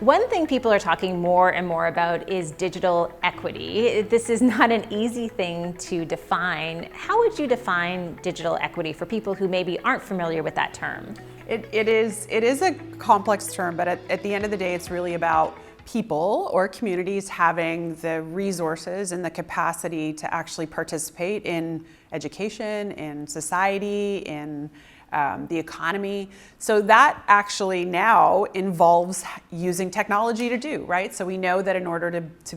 One thing people are talking more and more about is digital equity. This is not an easy thing to define. How would you define digital equity for people who maybe aren't familiar with that term? It is a complex term, but at the end of the day, it's really about people or communities having the resources and the capacity to actually participate in education, in society, in the economy. So that actually now involves using technology to do, right? So we know that in order to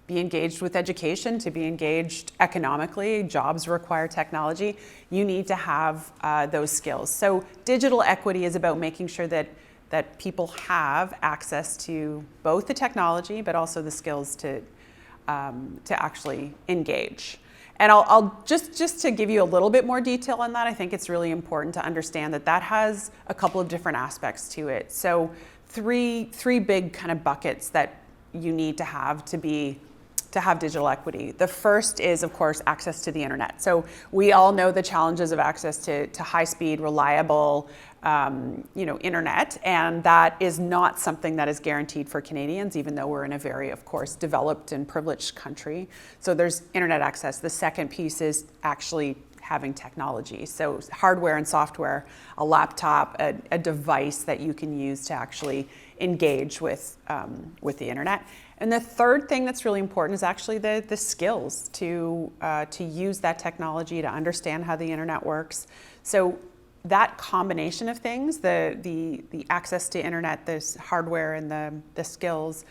be engaged with education, to be engaged economically, jobs require technology, you need to have those skills. So digital equity is about making sure that people have access to both the technology, but also the skills to actually engage. And I'll just to give you a little bit more detail on that, I think it's really important to understand that has a couple of different aspects to it. So three big kind of buckets that you need to have digital equity. The first is, of course, access to the internet. So we all know the challenges of access to high-speed, reliable, internet, and that is not something that is guaranteed for Canadians, even though we're in a very, of course, developed and privileged country. So there's internet access. The second piece is actually having technology. So hardware and software, a laptop, a device that you can use to actually engage with the internet. And the third thing that's really important is actually the skills to use that technology, to understand how the internet works. So that combination of things, the access to internet, this hardware, and the skills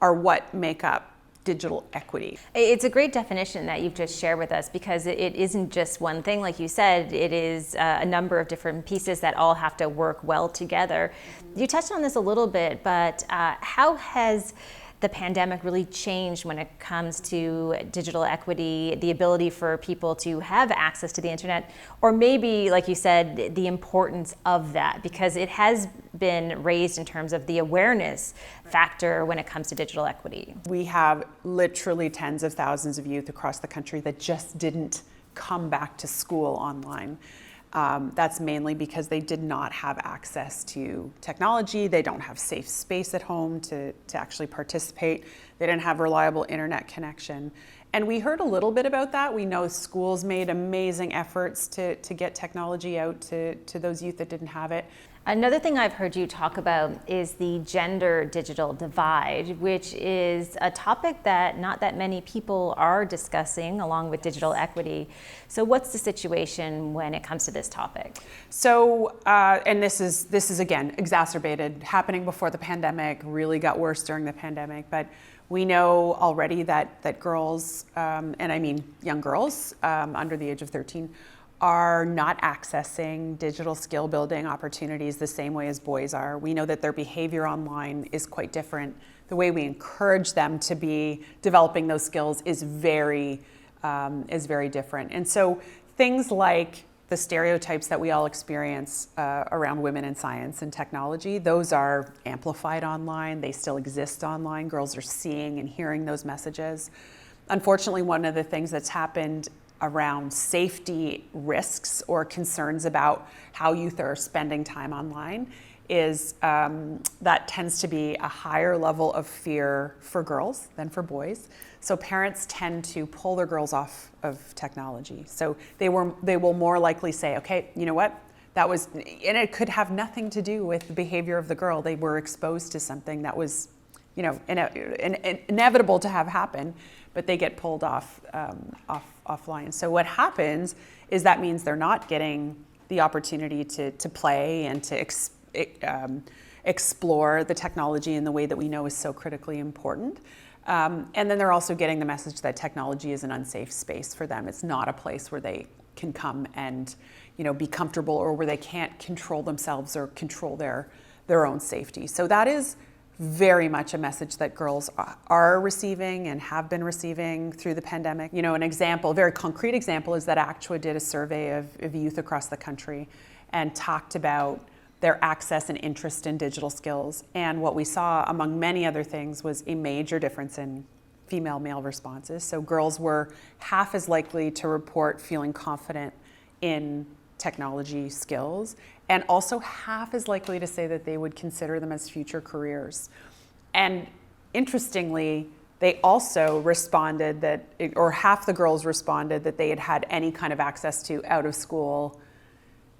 are what make up digital equity. It's a great definition that you've just shared with us, because it isn't just one thing. Like you said, it is a number of different pieces that all have to work well together. You touched on this a little bit, but how has the pandemic really changed when it comes to digital equity, the ability for people to have access to the internet, or maybe, like you said, the importance of that, because it has been raised in terms of the awareness factor when it comes to digital equity? We have literally tens of thousands of youth across the country that just didn't come back to school online. That's mainly because they did not have access to technology. They don't have safe space at home to actually participate. They didn't have reliable internet connection. And we heard a little bit about that. We know schools made amazing efforts to get technology out to those youth that didn't have it. Another thing I've heard you talk about is the gender digital divide, which is a topic that not that many people are discussing along with digital equity. So what's the situation when it comes to this topic? So, and this is again exacerbated, happening before the pandemic, really got worse during the pandemic, but we know already that girls, and I mean young girls under the age of 13, are not accessing digital skill building opportunities the same way as boys are. We know that their behavior online is quite different. The way we encourage them to be developing those skills is very different. And so things like the stereotypes that we all experience around women in science and technology, those are amplified online. They still exist online. Girls are seeing and hearing those messages. Unfortunately, one of the things that's happened around safety risks or concerns about how youth are spending time online is that tends to be a higher level of fear for girls than for boys. So parents tend to pull their girls off of technology. So they will more likely say, okay, you know what? That was, and it could have nothing to do with the behavior of the girl. They were exposed to something that was, inevitable to have happen, but they get pulled offline. So what happens is that means they're not getting the opportunity to play and to explore the technology in the way that we know is so critically important. And then they're also getting the message that technology is an unsafe space for them. It's not a place where they can come and be comfortable, or where they can't control themselves or control their own safety. So that is very much a message that girls are receiving and have been receiving through the pandemic. An example, a very concrete example, is that ACTUA did a survey of youth across the country and talked about their access and interest in digital skills. And what we saw, among many other things, was a major difference in female-male responses. So girls were half as likely to report feeling confident in technology skills, and also half as likely to say that they would consider them as future careers. And interestingly, they also responded or half the girls responded that they had had any kind of access to out of school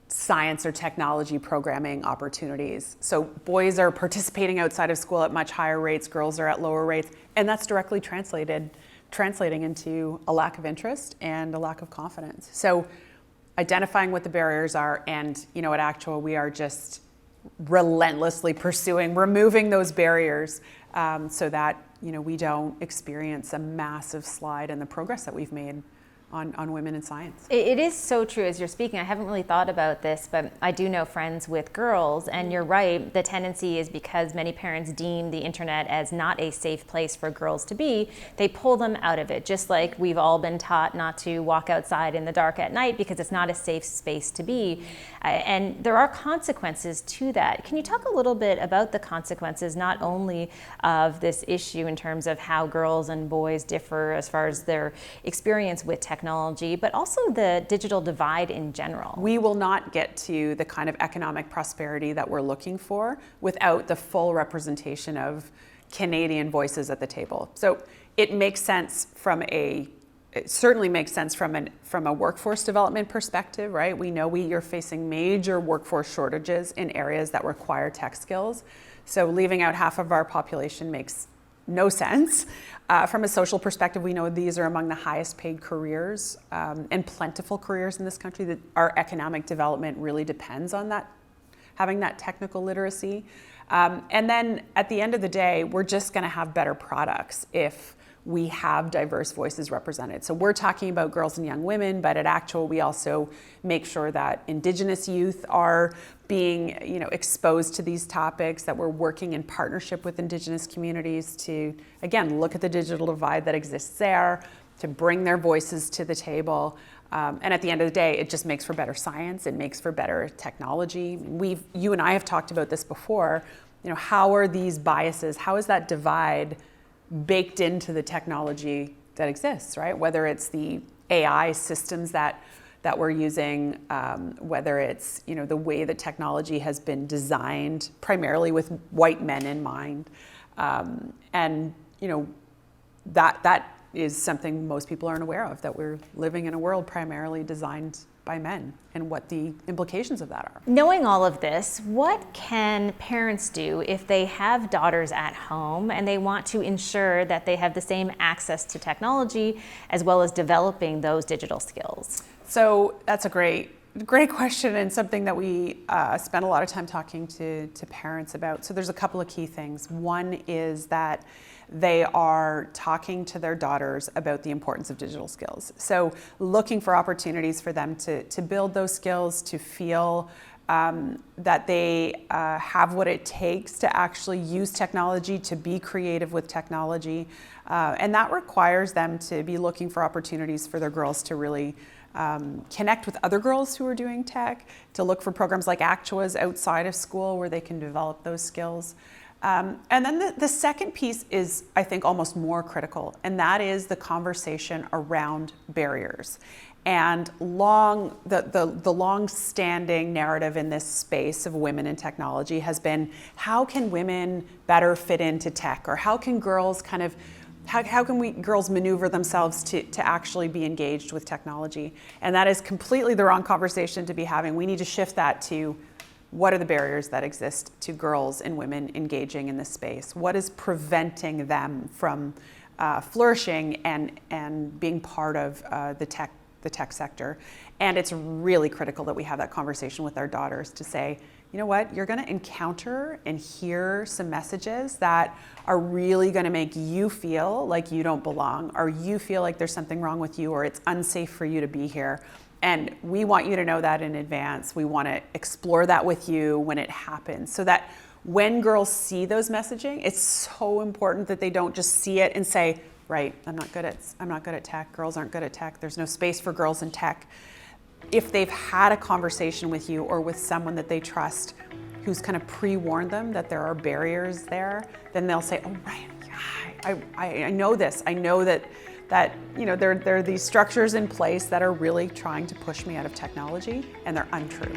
science or technology programming opportunities. So boys are participating outside of school at much higher rates, girls are at lower rates, and that's directly translating into a lack of interest and a lack of confidence. So identifying what the barriers are, and at Actual, we are just relentlessly pursuing removing those barriers so that we don't experience a massive slide in the progress that we've made on women in science. It is so true as you're speaking. I haven't really thought about this, but I do know friends with girls, and you're right. The tendency is because many parents deem the internet as not a safe place for girls to be, they pull them out of it, just like we've all been taught not to walk outside in the dark at night because it's not a safe space to be. And there are consequences to that. Can you talk a little bit about the consequences, not only of this issue in terms of how girls and boys differ as far as their experience with technology, but also the digital divide in general? We will not get to the kind of economic prosperity that we're looking for without the full representation of Canadian voices at the table. So it makes sense it certainly makes sense from a workforce development perspective, right? We know you're facing major workforce shortages in areas that require tech skills. So leaving out half of our population makes no sense. From a social perspective, we know these are among the highest paid careers and plentiful careers in this country, that our economic development really depends on that, having that technical literacy. And then at the end of the day, we're just gonna have better products if we have diverse voices represented. So we're talking about girls and young women, but at Actual, we also make sure that Indigenous youth are being exposed to these topics, that we're working in partnership with Indigenous communities to, again, look at the digital divide that exists there, to bring their voices to the table. And at the end of the day, it just makes for better science, it makes for better technology. You and I have talked about this before, how are these biases, how is that divide baked into the technology that exists, right? Whether it's the AI systems that we're using, whether it's the way that technology has been designed primarily with white men in mind, and that is something most people aren't aware of, that we're living in a world primarily designed by men, and what the implications of that are. Knowing all of this, what can parents do if they have daughters at home and they want to ensure that they have the same access to technology as well as developing those digital skills? So that's a great question, and something that we spend a lot of time talking to parents about. So there's a couple of key things. One is that they are talking to their daughters about the importance of digital skills. So looking for opportunities for them to build those skills, to feel that they have what it takes to actually use technology, to be creative with technology. And that requires them to be looking for opportunities for their girls to really connect with other girls who are doing tech, to look for programs like Actua's outside of school where they can develop those skills. And then the second piece is, I think, almost more critical, and that is the conversation around barriers. And the long-standing narrative in this space of women in technology has been, how can women better fit into tech? Or how can girls how can girls maneuver themselves to actually be engaged with technology? And that is completely the wrong conversation to be having. We need to shift that to, what are the barriers that exist to girls and women engaging in this space? What is preventing them from flourishing and being part of the tech sector? And it's really critical that we have that conversation with our daughters to say, you know what, you're going to encounter and hear some messages that are really going to make you feel like you don't belong, or you feel like there's something wrong with you, or it's unsafe for you to be here. And we want you to know that in advance. We want to explore that with you when it happens, so that when girls see those messaging, it's so important that they don't just see it and say, right, I'm not good at tech, girls aren't good at tech, there's no space for girls in tech. If they've had a conversation with you or with someone that they trust who's kind of pre-warned them that there are barriers there, then they'll say, oh, right, yeah, I know this. I know that there are these structures in place that are really trying to push me out of technology, and they're untrue.